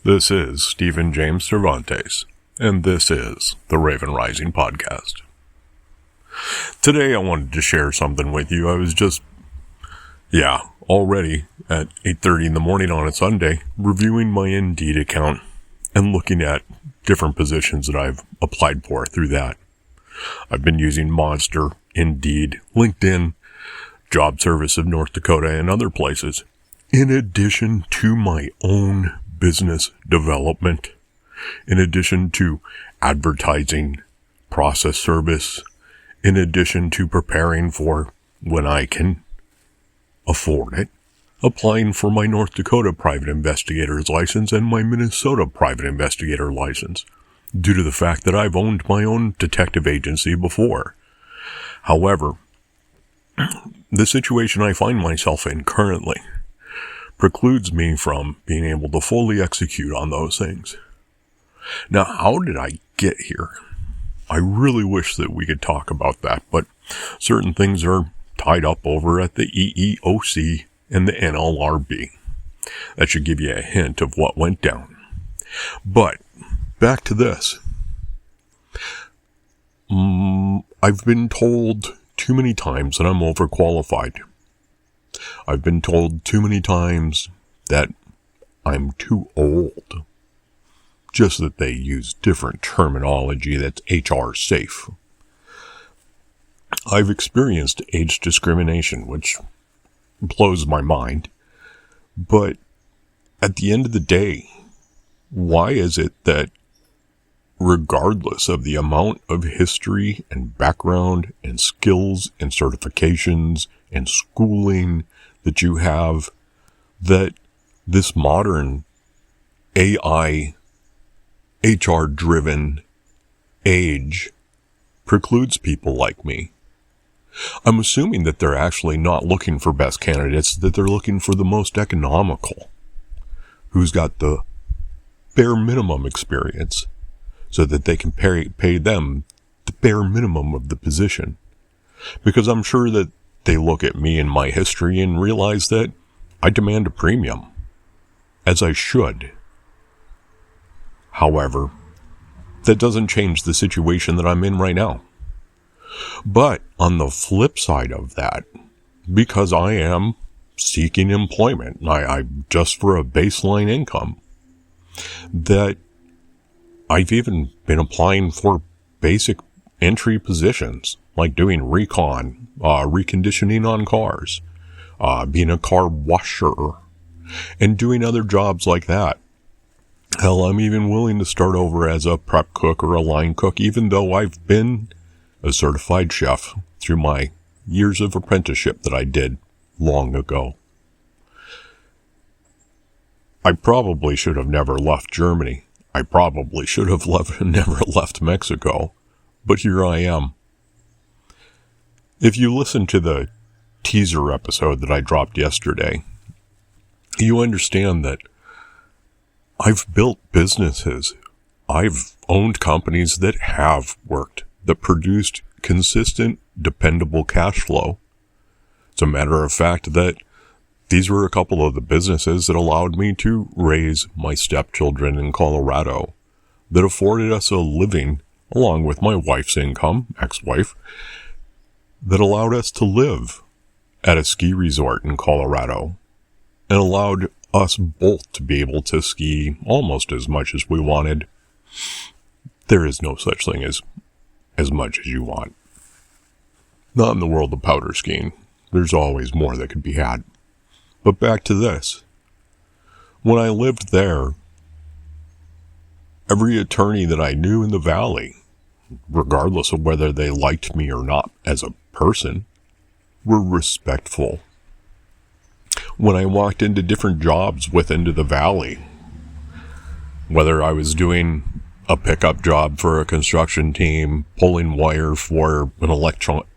This is Stephen James Cervantes, and this is the Raven Rising Podcast. Today I wanted to share something with you. I was already at 8:30 in the morning on a Sunday, reviewing my Indeed account and looking at different positions that I've applied for through that. I've been using Monster, Indeed, LinkedIn, Job Service of North Dakota, and other places, in addition to my own business development, in addition to advertising, process service, in addition to preparing for, when I can afford it, applying for my North Dakota private investigator's license and my Minnesota private investigator license, due to the fact that I've owned my own detective agency before. However, the situation I find myself in currently precludes me from being able to fully execute on those things. Now, how did I get here? I really wish that we could talk about that, but certain things are tied up over at the EEOC and the NLRB. That should give you a hint of what went down. But back to this. I've been told too many times that I'm overqualified. I've been told too many times that I'm too old. Just that they use different terminology that's HR safe. I've experienced age discrimination, which blows my mind. But at the end of the day, why is it that regardless of the amount of history and background and skills and certifications and schooling that you have, that this modern AI, HR-driven age precludes people like me? I'm assuming that they're actually not looking for best candidates, that they're looking for the most economical, who's got the bare minimum experience, so that they can pay them the bare minimum of the position. Because I'm sure that they look at me and my history and realize that I demand a premium, as I should. However, that doesn't change the situation that I'm in right now. But on the flip side of that, because I am seeking employment, I just for a baseline income, that I've even been applying for basic entry positions, like doing recon, reconditioning on cars, being a car washer, and doing other jobs like that. Hell, I'm even willing to start over as a prep cook or a line cook, even though I've been a certified chef through my years of apprenticeship that I did long ago. I probably should have never left Germany. I probably should have never left Mexico. But here I am. If you listen to the teaser episode that I dropped yesterday, you understand that I've built businesses. I've owned companies that have worked, that produced consistent, dependable cash flow. It's a matter of fact that these were a couple of the businesses that allowed me to raise my stepchildren in Colorado, that afforded us a living along with my wife's income, ex-wife, that allowed us to live at a ski resort in Colorado and allowed us both to be able to ski almost as much as we wanted. There is no such thing as much as you want. Not in the world of powder skiing. There's always more that could be had. But back to this. When I lived there, every attorney that I knew in the valley, regardless of whether they liked me or not as a person, were respectful. When I walked into different jobs within the valley, whether I was doing a pickup job for a construction team, pulling wire for an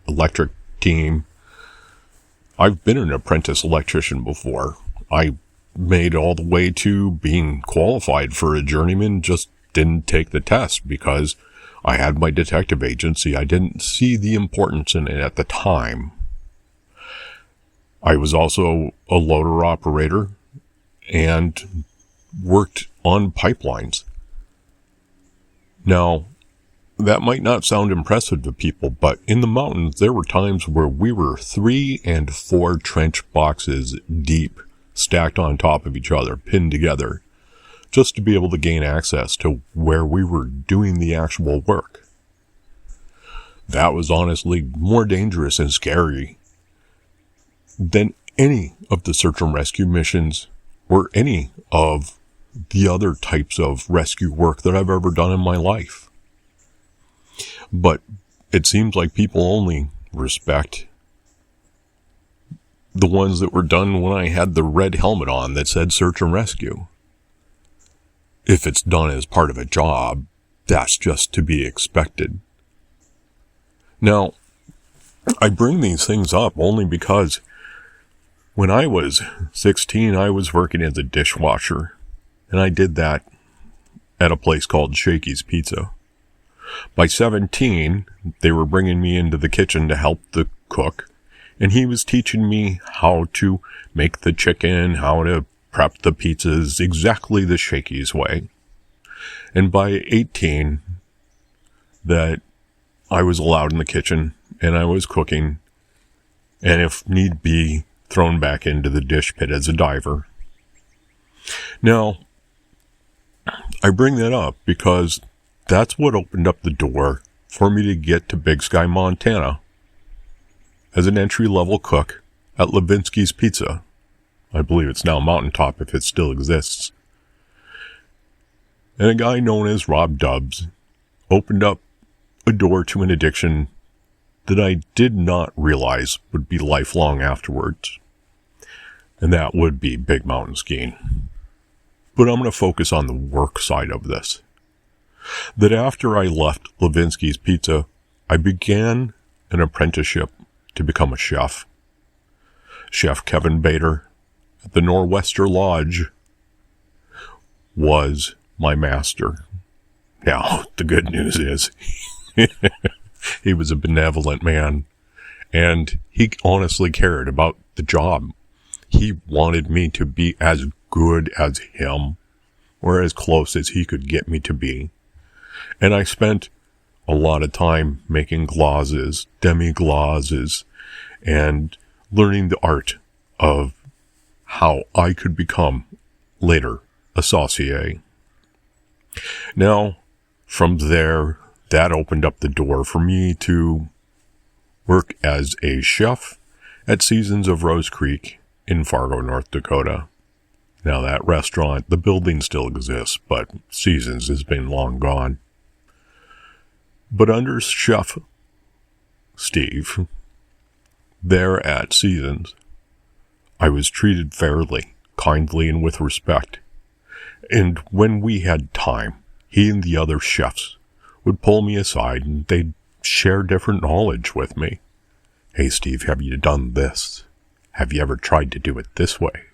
electric team, I've been an apprentice electrician before. I made all the way to being qualified for a journeyman, just didn't take the test because I had my detective agency. I didn't see the importance in it at the time. I was also a loader operator and worked on pipelines. Now, that might not sound impressive to people, but in the mountains, there were times where we were 3 and 4 trench boxes deep, stacked on top of each other, pinned together, just to be able to gain access to where we were doing the actual work. That was honestly more dangerous and scary than any of the search and rescue missions or any of the other types of rescue work that I've ever done in my life. But it seems like people only respect the ones that were done when I had the red helmet on that said search and rescue. If it's done as part of a job, that's just to be expected. Now, I bring these things up only because when I was 16, I was working as a dishwasher, and I did that at a place called Shakey's Pizza. By 17, they were bringing me into the kitchen to help the cook, and he was teaching me how to make the chicken, how to prep the pizzas exactly the Shakey's way. And by 18, that I was allowed in the kitchen, and I was cooking, and if need be, thrown back into the dish pit as a diver. Now, I bring that up because that's what opened up the door for me to get to Big Sky, Montana as an entry-level cook at Levinsky's Pizza. I believe it's now Mountaintop if it still exists. And a guy known as Rob Dubs opened up a door to an addiction that I did not realize would be lifelong afterwards. And that would be big mountain skiing. But I'm going to focus on the work side of this. That after I left Levinsky's Pizza, I began an apprenticeship to become a chef. Chef Kevin Bader at the Nor'Wester Lodge was my master. Now, the good news is he was a benevolent man, and he honestly cared about the job. He wanted me to be as good as him, or as close as he could get me to be. And I spent a lot of time making glazes, demi-glazes, and learning the art of how I could become, later, a saucier. Now, from there, that opened up the door for me to work as a chef at Seasons of Rose Creek in Fargo, North Dakota. Now, that restaurant, the building still exists, but Seasons has been long gone. But under Chef Steve, there at Seasons, I was treated fairly, kindly, and with respect. And when we had time, he and the other chefs would pull me aside and they'd share different knowledge with me. Hey, Steve, have you done this? Have you ever tried to do it this way?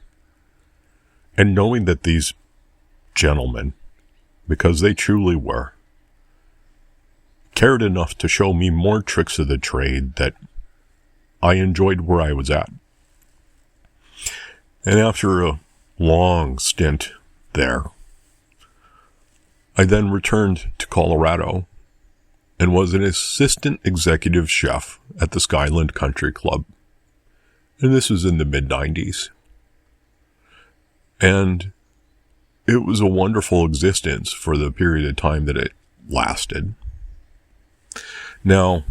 And knowing that these gentlemen, because they truly were, cared enough to show me more tricks of the trade that I enjoyed where I was at. And after a long stint there, I then returned to Colorado and was an assistant executive chef at the Skyland Country Club. And this was in the mid-90s. And it was a wonderful existence for the period of time that it lasted. Now,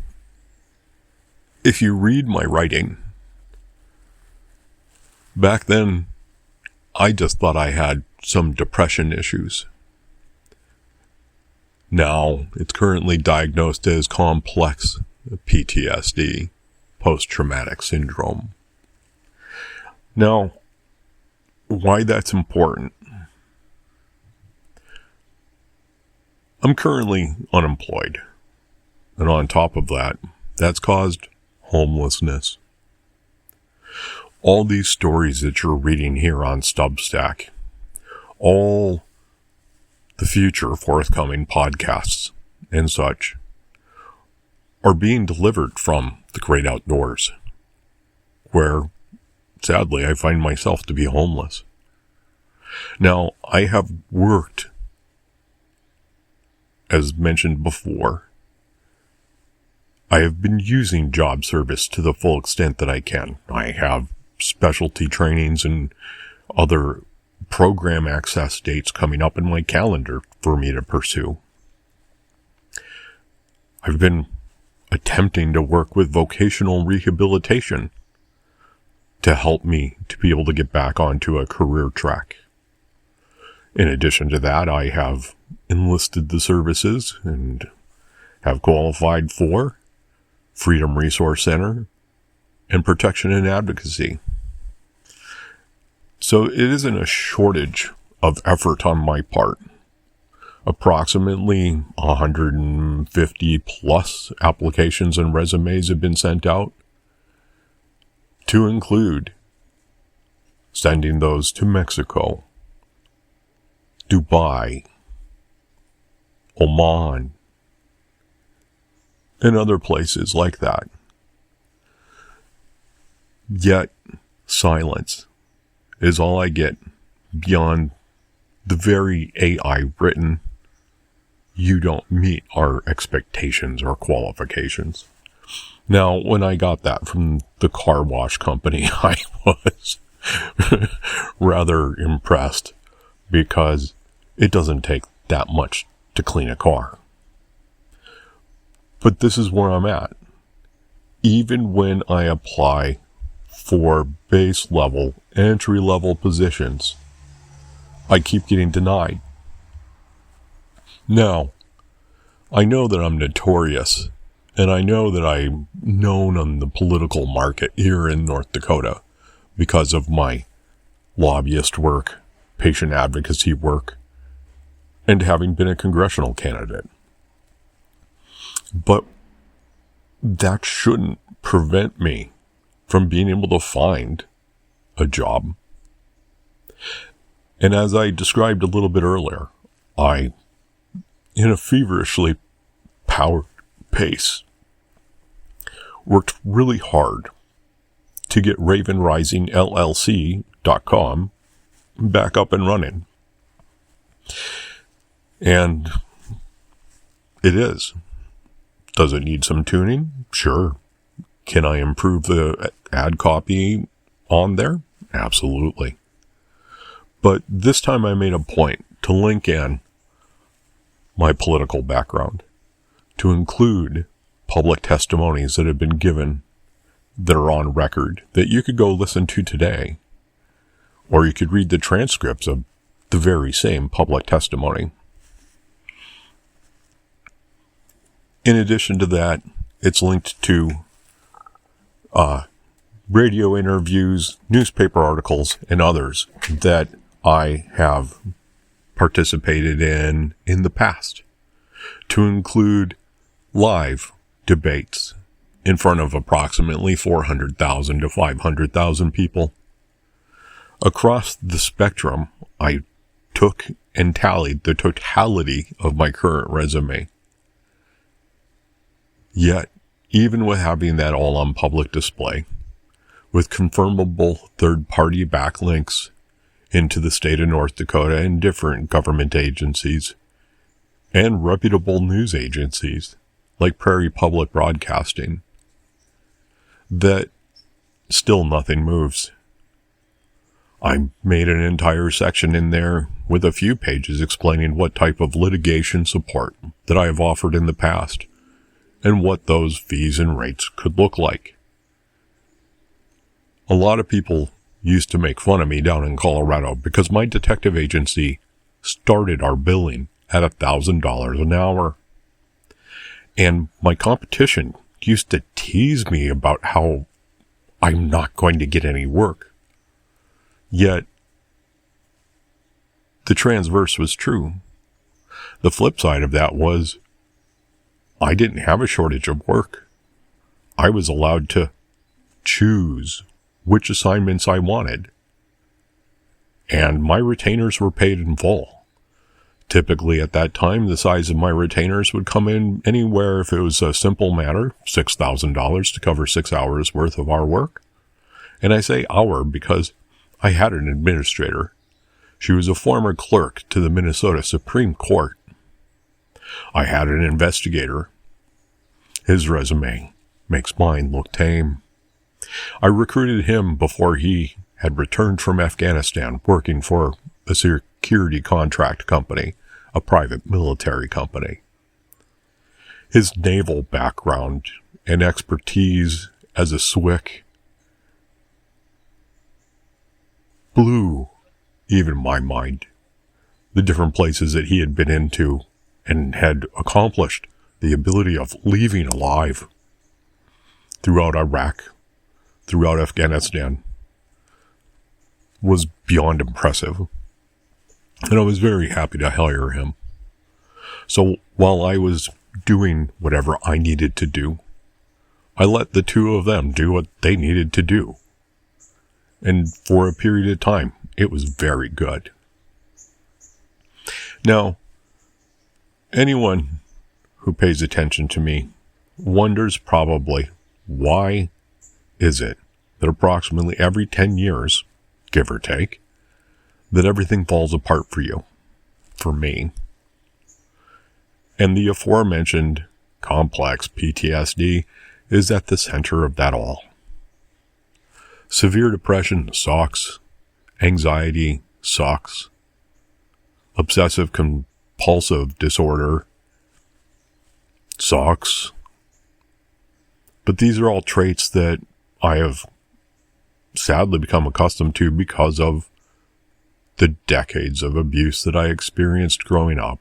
if you read my writing, back then, I just thought I had some depression issues. Now, it's currently diagnosed as complex PTSD, post-traumatic syndrome. Now, why that's important? I'm currently unemployed. And on top of that, that's caused homelessness. All these stories that you're reading here on Substack, all the future forthcoming podcasts and such, are being delivered from the great outdoors, where, sadly, I find myself to be homeless. Now, I have worked, as mentioned before, I have been using job service to the full extent that I can. I have specialty trainings and other program access dates coming up in my calendar for me to pursue. I've been attempting to work with vocational rehabilitation to help me to be able to get back onto a career track. In addition to that, I have enlisted the services and have qualified for Freedom Resource Center and Protection and Advocacy. So it isn't a shortage of effort on my part. Approximately 150 plus applications and resumes have been sent out, to include sending those to Mexico, Dubai, Oman, and other places like that. Yet, silence is all I get beyond the very AI written, "You don't meet our expectations or qualifications." Now, when I got that from the car wash company, I was rather impressed, because it doesn't take that much to clean a car. But this is where I'm at. Even when I apply for base level, entry level positions, I keep getting denied. Now, I know that I'm notorious, and I know that I'm known on the political market here in North Dakota because of my lobbyist work, patient advocacy work, and having been a congressional candidate. But that shouldn't prevent me from being able to find a job. And as I described a little bit earlier, I, in a feverishly powered pace, worked really hard to get Rising LLC.com back up and running. And it is. Does it need some tuning? Sure. Can I improve the ad copy on there? Absolutely. But this time I made a point to link in my political background, to include public testimonies that have been given that are on record that you could go listen to today, or you could read the transcripts of the very same public testimony. In addition to that, it's linked to radio interviews, newspaper articles, and others that I have participated in the past, to include live debates in front of approximately 400,000 to 500,000 people. Across the spectrum, I took and tallied the totality of my current resume. Yet, even with having that all on public display, with confirmable third-party backlinks into the state of North Dakota and different government agencies and reputable news agencies like Prairie Public Broadcasting, that still nothing moves. I made an entire section in there with a few pages explaining what type of litigation support that I have offered in the past and what those fees and rates could look like. A lot of people used to make fun of me down in Colorado because my detective agency started our billing at $1,000 an hour. And my competition used to tease me about how I'm not going to get any work. Yet, the transverse was true. The flip side of that was, I didn't have a shortage of work. I was allowed to choose which assignments I wanted. And my retainers were paid in full. Typically at that time, the size of my retainers would come in anywhere, if it was a simple matter, $6,000 to cover 6 hours worth of our work. And I say hour because I had an administrator. She was a former clerk to the Minnesota Supreme Court. I had an investigator. His resume makes mine look tame. I recruited him before he had returned from Afghanistan, working for a security contract company, a private military company. His naval background and expertise as a SWIC blew even my mind. The different places that he had been into and had accomplished, the ability of leaving alive throughout Iraq, throughout Afghanistan, was beyond impressive. And I was very happy to hire him. So while I was doing whatever I needed to do, I let the two of them do what they needed to do. And for a period of time, it was very good. Now, anyone who pays attention to me wonders probably, why is it that approximately every 10 years, give or take, that everything falls apart for you, for me? And the aforementioned complex PTSD is at the center of that all. Severe depression sucks. Anxiety sucks. Obsessive compulsive disorder sucks. But these are all traits that I have sadly become accustomed to because of the decades of abuse that I experienced growing up.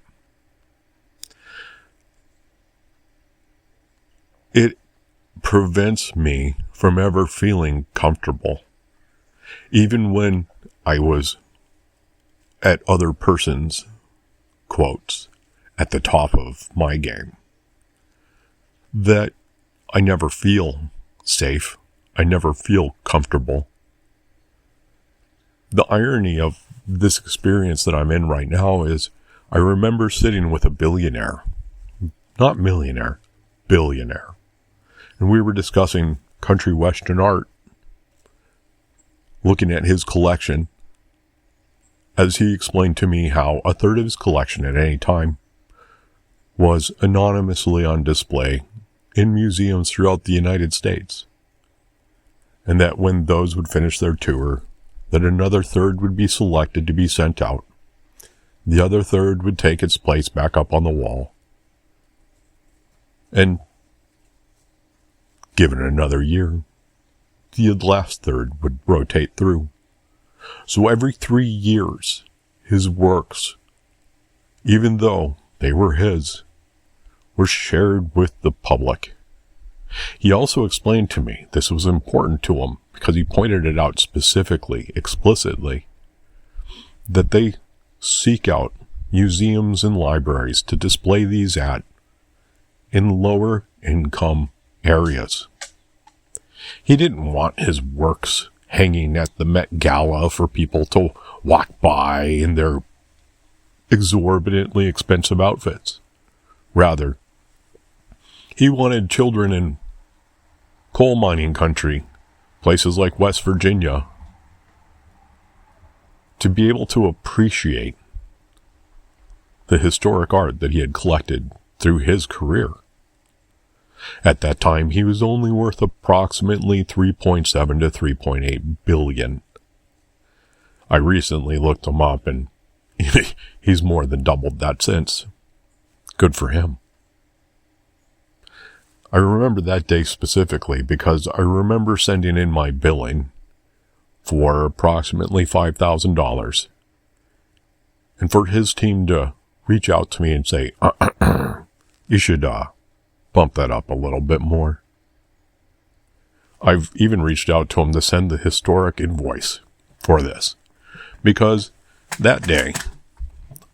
It prevents me from ever feeling comfortable, even when I was at other person's, quotes, at the top of my game, that I never feel safe. I never feel comfortable. The irony of this experience that I'm in right now is I remember sitting with a billionaire, not millionaire, billionaire, and we were discussing country western art, looking at his collection, as he explained to me how a third of his collection at any time was anonymously on display in museums throughout the United States. And that when those would finish their tour, that another third would be selected to be sent out. The other third would take its place back up on the wall. And given another year, the last third would rotate through. So every 3 years, his works, even though they were his, were shared with the public. He also explained to me this was important to him because he pointed it out specifically, explicitly, that they seek out museums and libraries to display these at in lower income areas. He didn't want his works hanging at the Met Gala for people to walk by in their exorbitantly expensive outfits. Rather, he wanted children in coal mining country, places like West Virginia, to be able to appreciate the historic art that he had collected through his career. At that time, he was only worth approximately 3.7 to 3.8 billion. I recently looked him up, and he's more than doubled that since. Good for him. I remember that day specifically because I remember sending in my billing for approximately $5,000, and for his team to reach out to me and say, you should bump that up a little bit more. I've even reached out to him to send the historic invoice for this, because that day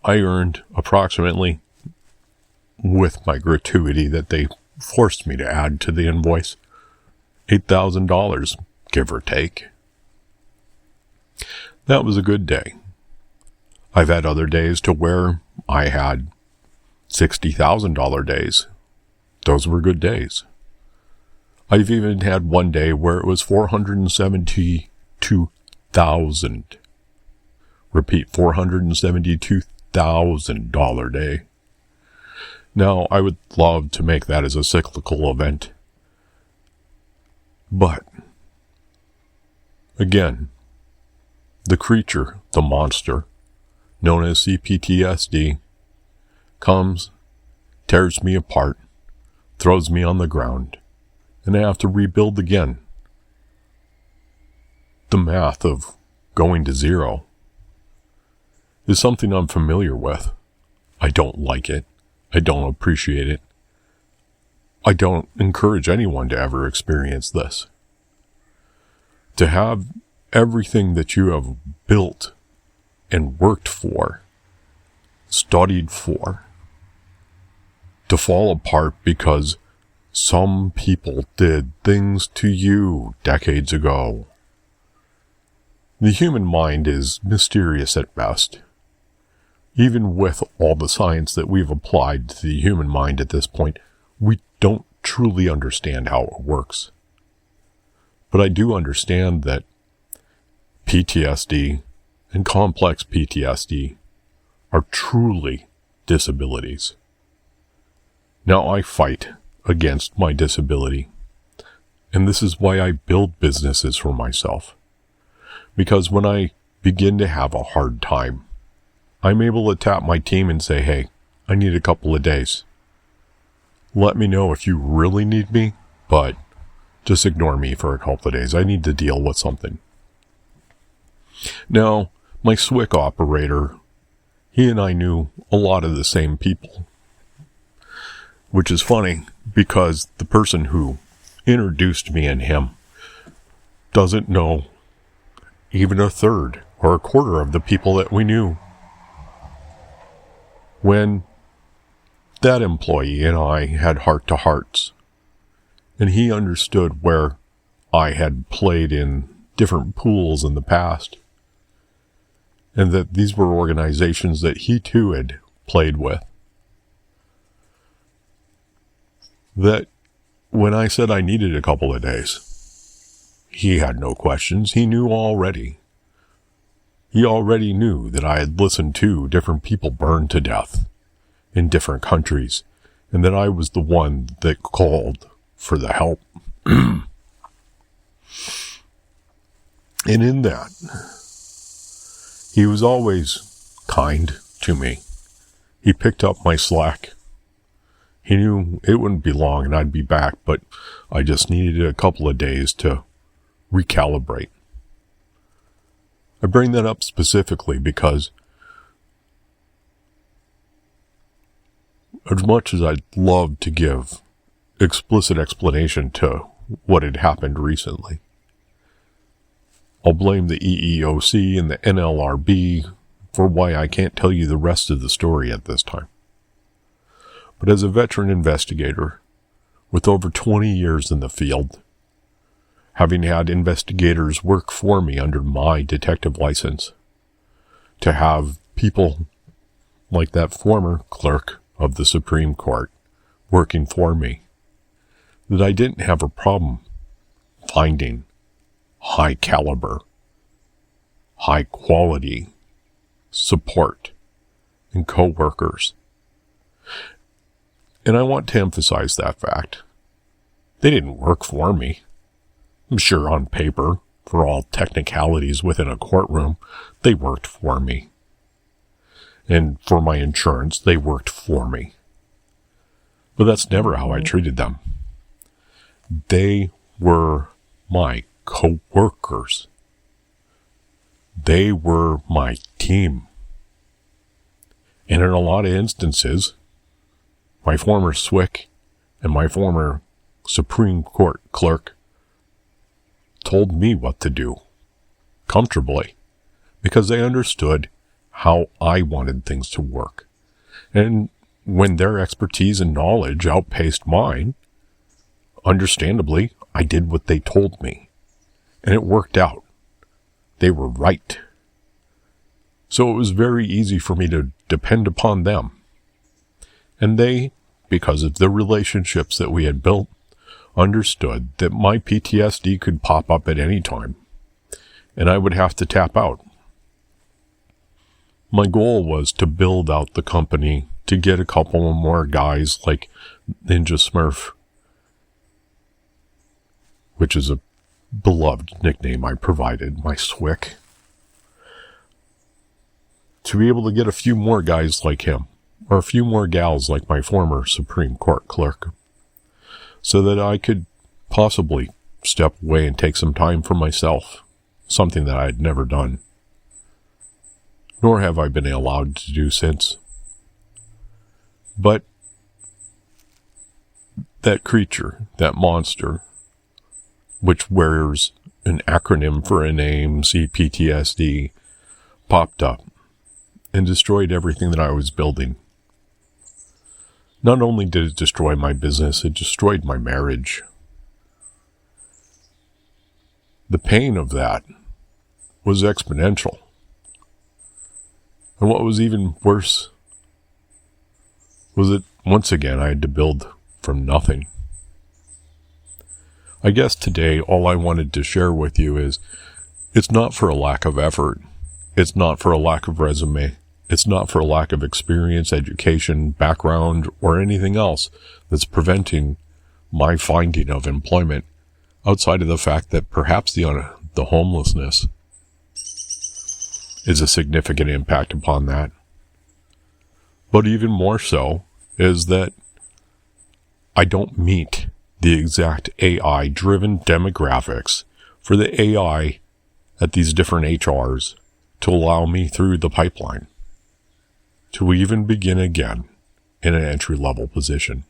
I earned approximately, with my gratuity that they forced me to add to the invoice, $8,000, give or take. That was a good day. I've had other days to where I had $60,000 days. Those were good days. I've even had one day where it was $472,000, Repeat, $472,000 day. Now, I would love to make that as a cyclical event. But, again, the creature, the monster, known as CPTSD, comes, tears me apart, throws me on the ground, and I have to rebuild again. The math of going to zero is something I'm familiar with. I don't like it. I don't appreciate it. I don't encourage anyone to ever experience this. To have everything that you have built and worked for, studied for, to fall apart because some people did things to you decades ago. The human mind is mysterious at best. Even with all the science that we've applied to the human mind at this point, we don't truly understand how it works. But I do understand that PTSD and complex PTSD are truly disabilities. Now I fight against my disability, and this is why I build businesses for myself. Because when I begin to have a hard time, I'm able to tap my team and say, hey, I need a couple of days. Let me know if you really need me, but just ignore me for a couple of days. I need to deal with something. Now, my SWIC operator, he and I knew a lot of the same people. Which is funny, because the person who introduced me and him doesn't know even a third or a quarter of the people that we knew. When that employee and I had heart-to-hearts, and he understood where I had played in different pools in the past, and that these were organizations that he too had played with, that when I said I needed a couple of days, he had no questions. He knew already. He already knew that I had listened to different people burned to death in different countries, and that I was the one that called for the help. And in that, he was always kind to me. He picked up my slack. He knew it wouldn't be long and I'd be back, but I just needed a couple of days to recalibrate. I bring that up specifically because as much as I'd love to give explicit explanation to what had happened recently, I'll blame the EEOC and the NLRB for why I can't tell you the rest of the story at this time. But as a veteran investigator with over 20 years in the field, having had investigators work for me under my detective license, to have people like that former clerk of the Supreme Court working for me, that I didn't have a problem finding high caliber, high quality support and co-workers. And I want to emphasize that fact. They didn't work for me. I'm sure on paper, for all technicalities within a courtroom, they worked for me. And for my insurance, they worked for me. But that's never how I treated them. They were my co-workers. They were my team. And in a lot of instances, my former SWIC and my former Supreme Court clerk told me what to do, comfortably, because they understood how I wanted things to work. And when their expertise and knowledge outpaced mine, understandably, I did what they told me. And it worked out. They were right. So it was very easy for me to depend upon them. And they, because of the relationships that we had built, understood that my PTSD could pop up at any time, and I would have to tap out. My goal was to build out the company, to get a couple more guys like Ninja Smurf, which is a beloved nickname I provided, my Swick, to be able to get a few more guys like him, or a few more gals like my former Supreme Court clerk, so that I could possibly step away and take some time for myself, something that I had never done, nor have I been allowed to do since. But that creature, that monster, which wears an acronym for a name, CPTSD, popped up and destroyed everything that I was building. Not only did it destroy my business, it destroyed my marriage. The pain of that was exponential. And what was even worse was that once again I had to build from nothing. I guess today all I wanted to share with you is it's not for a lack of effort. It's not for a lack of resume. It's not for a lack of experience, education, background, or anything else that's preventing my finding of employment outside of the fact that perhaps the homelessness is a significant impact upon that. But even more so is that I don't meet the exact AI-driven demographics for the AI at these different HRs to allow me through the pipeline to even begin again in an entry-level position.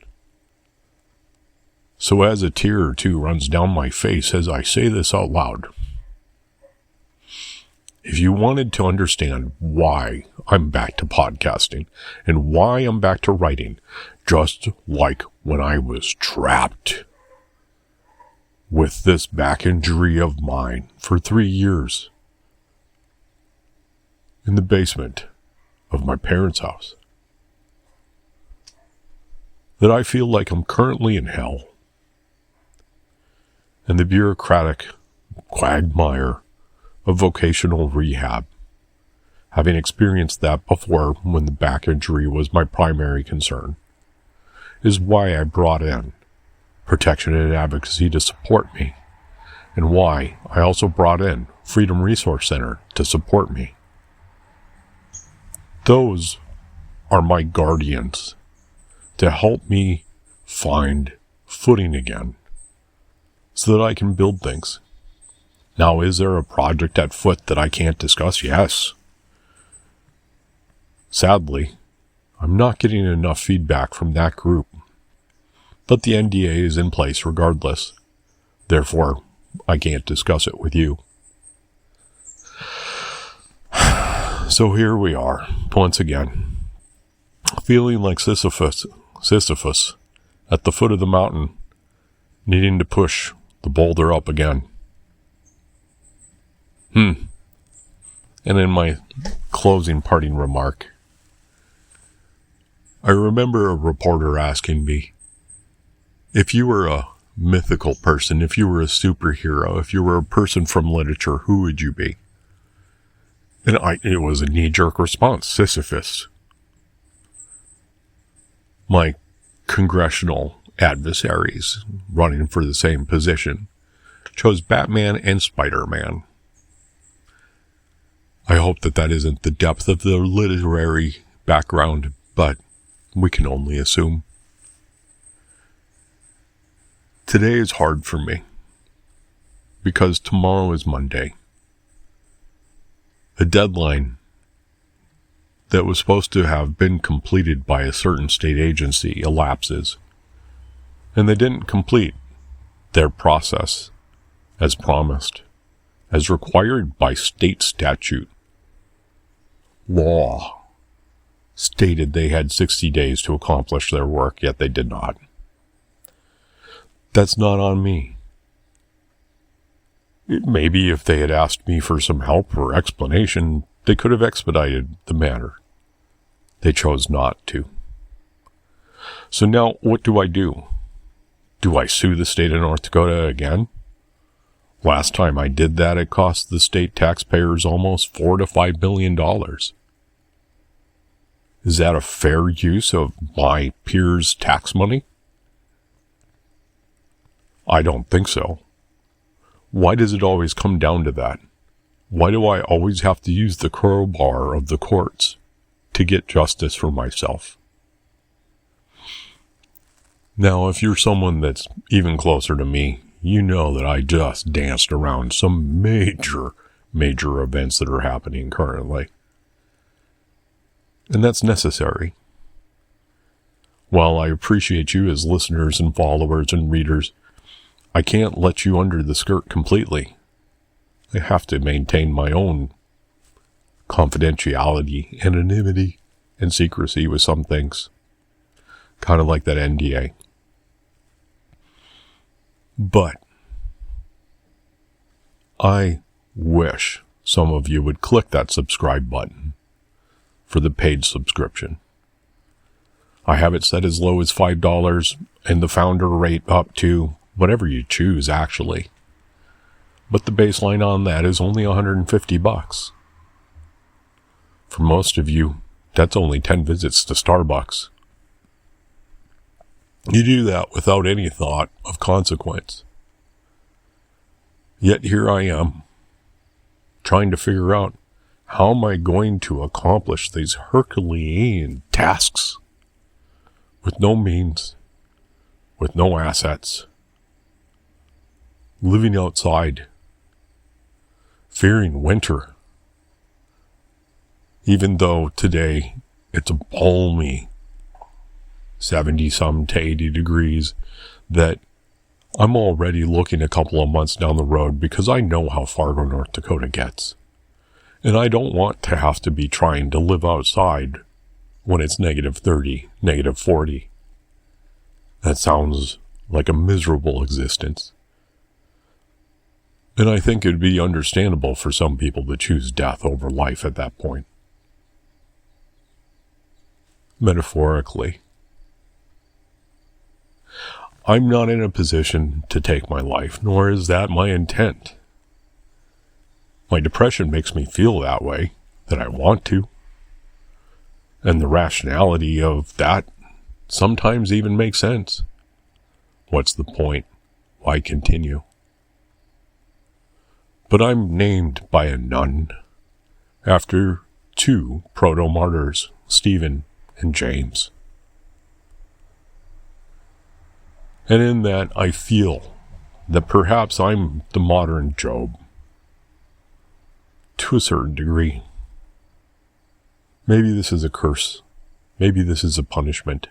So as a tear or two runs down my face as I say this out loud, if you wanted to understand why I'm back to podcasting and why I'm back to writing, just like when I was trapped with this back injury of mine for 3 years in the basement of my parents' house, that I feel like I'm currently in hell, and the bureaucratic quagmire of vocational rehab, having experienced that before when the back injury was my primary concern, is why I brought in protection and advocacy to support me, and why I also brought in Freedom Resource Center to support me. Those are my guardians to help me find footing again so that I can build things. Now, is there a project at foot that I can't discuss? Yes. Sadly, I'm not getting enough feedback from that group. But the NDA is in place regardless. Therefore, I can't discuss it with you. So here we are, once again, feeling like Sisyphus at the foot of the mountain, needing to push the boulder up again. And in my closing parting remark, I remember a reporter asking me, if you were a mythical person, if you were a superhero, if you were a person from literature, who would you be? And it was a knee-jerk response, Sisyphus. My congressional adversaries running for the same position chose Batman and Spider-Man. I hope that isn't the depth of the literary background, but we can only assume. Today is hard for me because tomorrow is Monday. A deadline that was supposed to have been completed by a certain state agency elapses, and they didn't complete their process as promised, as required by state statute. Law stated they had 60 days to accomplish their work, yet they did not. That's not on me. Maybe if they had asked me for some help or explanation, they could have expedited the matter. They chose not to. So now, what do? Do I sue the state of North Dakota again? Last time I did that, it cost the state taxpayers almost $4 to $5 billion. Is that a fair use of my peers' tax money? I don't think so. Why does it always come down to that? Why do I always have to use the crowbar of the courts to get justice for myself? Now, if you're someone that's even closer to me, you know that I just danced around some major events that are happening currently. And that's necessary. While I appreciate you as listeners and followers and readers, I can't let you under the skirt completely. I have to maintain my own confidentiality, anonymity, and secrecy with some things. Kind of like that NDA. But I wish some of you would click that subscribe button for the paid subscription. I have it set as low as $5 and the founder rate up to whatever you choose, actually. But the baseline on that is only $150. For most of you, that's only 10 visits to Starbucks. You do that without any thought of consequence. Yet here I am, trying to figure out how am I going to accomplish these Herculean tasks with no means, with no assets, living outside, fearing winter, even though today it's a balmy 70-some to 80 degrees, that I'm already looking a couple of months down the road because I know how Fargo, North Dakota gets. And I don't want to have to be trying to live outside when it's -30, -40. That sounds like a miserable existence. And I think it'd be understandable for some people to choose death over life at that point. Metaphorically. I'm not in a position to take my life, nor is that my intent. My depression makes me feel that way, that I want to. And the rationality of that sometimes even makes sense. What's the point? Why continue? But I'm named by a nun after 2 proto-martyrs, Stephen and James. And in that, I feel that perhaps I'm the modern Job. To a certain degree. Maybe this is a curse. Maybe this is a punishment.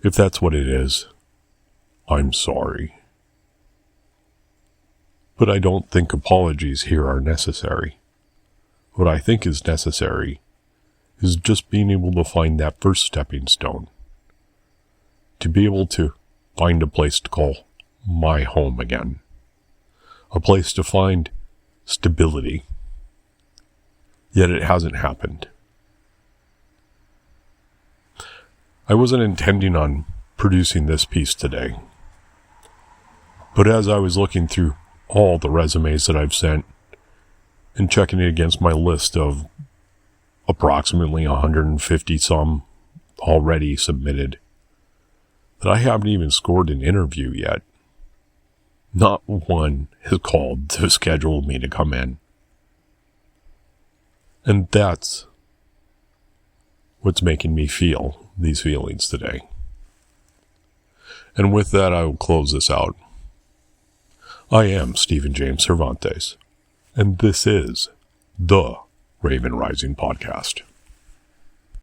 If that's what it is, I'm sorry. But I don't think apologies here are necessary. What I think is necessary is just being able to find that first stepping stone. To be able to find a place to call my home again. A place to find stability. Yet it hasn't happened. I wasn't intending on producing this piece today. But as I was looking through all the resumes that I've sent and checking it against my list of approximately 150 some already submitted, that I haven't even scored an interview yet. Not one has called to schedule me to come in. And that's what's making me feel these feelings today. And with that, I will close this out. I am Stephen James Cervantes, and this is the Raven Rising Podcast.